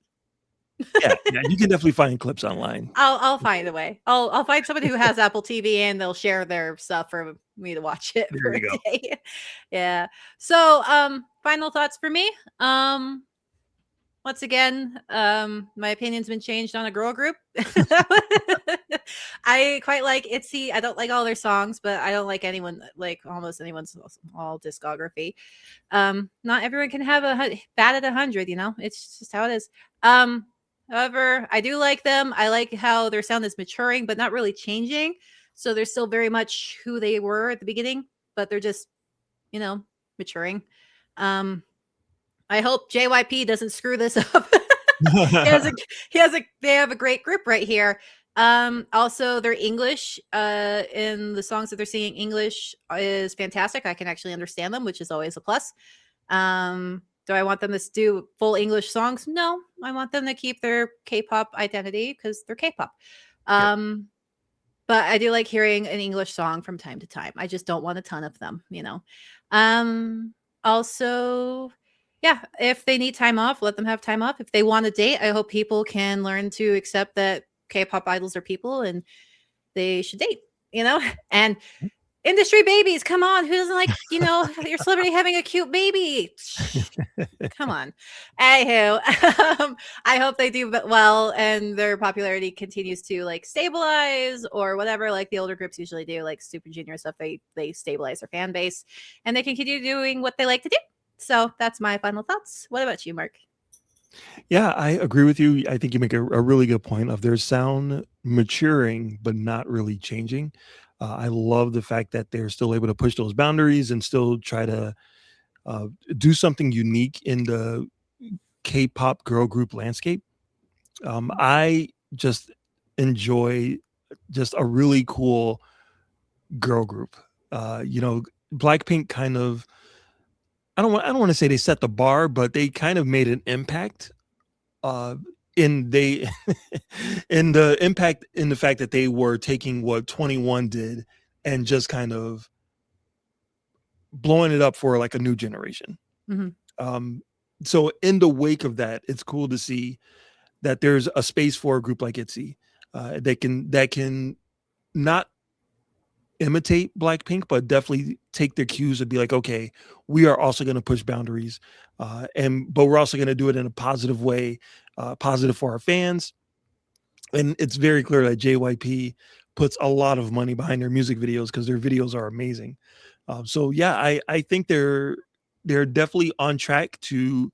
Yeah. You can definitely find clips online.
I'll find a way. I'll find somebody who has Apple TV and they'll share their stuff for me to watch it
There
for a
you go.
day. Yeah. So final thoughts for me. Once again, my opinion's been changed on a girl group. I quite like ITZY. I don't like all their songs, but I don't like almost anyone's all discography. Not everyone can have a bad at 100, it's just how it is. However, I do like them. I like how their sound is maturing, but not really changing. So they're still very much who they were at the beginning, but they're just, maturing. I hope JYP doesn't screw this up. They have a great group right here. Also their English in the songs that they're singing English is fantastic. I can actually understand them, which is always a plus. Do I want them to do full English songs? No, I want them to keep their K-pop identity because they're K-pop. But I do like hearing an English song from time to time. I just don't want a ton of them, Also, yeah, if they need time off, let them have time off. If they want to date, I hope people can learn to accept that K-pop idols are people and they should date, And industry babies. Come on, who doesn't like your celebrity having a cute baby? Come on. Anywho, I hope they do well and their popularity continues to like stabilize or whatever, like the older groups usually do, like Super Junior stuff. They stabilize their fan base and they continue doing what they like to do. So that's my final thoughts. What about you, Mark?
Yeah, I agree with you. I think you make a really good point of their sound maturing, but not really changing. I love the fact that they're still able to push those boundaries and still try to uh, do something unique in the K-pop girl group landscape. I just enjoy just a really cool girl group. Blackpink kind of I don't want to say they set the bar, but they kind of made an impact uh in they in the impact in the fact that they were taking what 21 did and just kind of blowing it up for like a new generation.
Mm-hmm.
Um so in the wake of that, it's cool to see that there's a space for a group like ITZY that can not imitate Blackpink, but definitely take their cues and be like, okay, we are also going to push boundaries, but we're also going to do it in a positive way, positive for our fans. And it's very clear that JYP puts a lot of money behind their music videos because their videos are amazing. So yeah, I think they're definitely on track to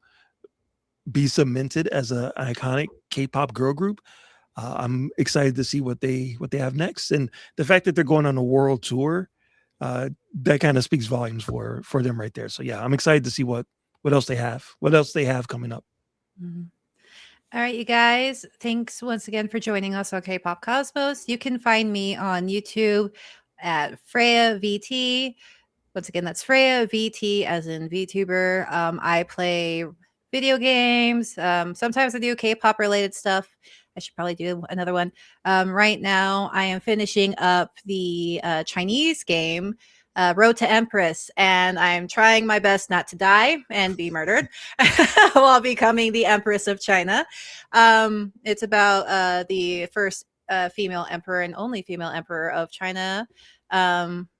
be cemented as an iconic K-pop girl group. I'm excited to see what they have next, and the fact that they're going on a world tour, that kind of speaks volumes for them right there. So yeah, I'm excited to see what else they have coming up.
Mm-hmm. All right, you guys. Thanks once again for joining us on K-Pop Cosmos. You can find me on YouTube at Freyja VT. Once again, that's Freyja VT as in VTuber. I play video games. Sometimes I do K-pop related stuff. I should probably do another one. Right now, I am finishing up the Chinese game, Road to Empress, and I'm trying my best not to die and be murdered while becoming the Empress of China. It's about the first female emperor and only female emperor of China.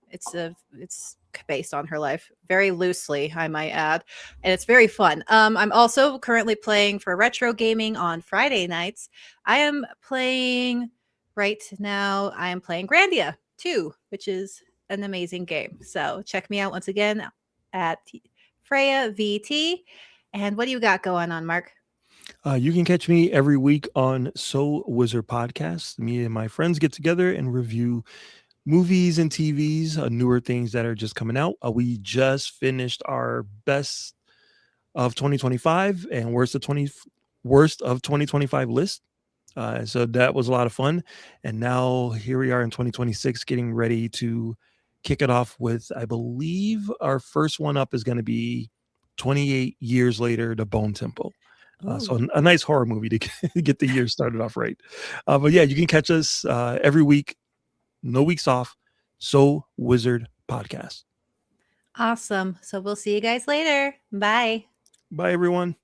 It's based on her life very loosely, I might add, and it's very fun. I'm also currently playing for retro gaming on Friday nights. I am playing right now. I am playing Grandia 2, which is an amazing game. So check me out once again at Freyja VT. And what do you got going on, Mark?
You can catch me every week on So Wizard Podcast. Me and my friends get together and review movies and TVs, newer things that are just coming out. We just finished our best of 2025 and worst of 2025 list. So that was a lot of fun. And now here we are in 2026, getting ready to kick it off with, I believe our first one up is going to be 28 years later, The Bone Temple. So a nice horror movie to get the year started off right. But yeah, you can catch us every week, no weeks off. So Wizard Podcast.
Awesome. So we'll see you guys later. Bye.
Bye, everyone.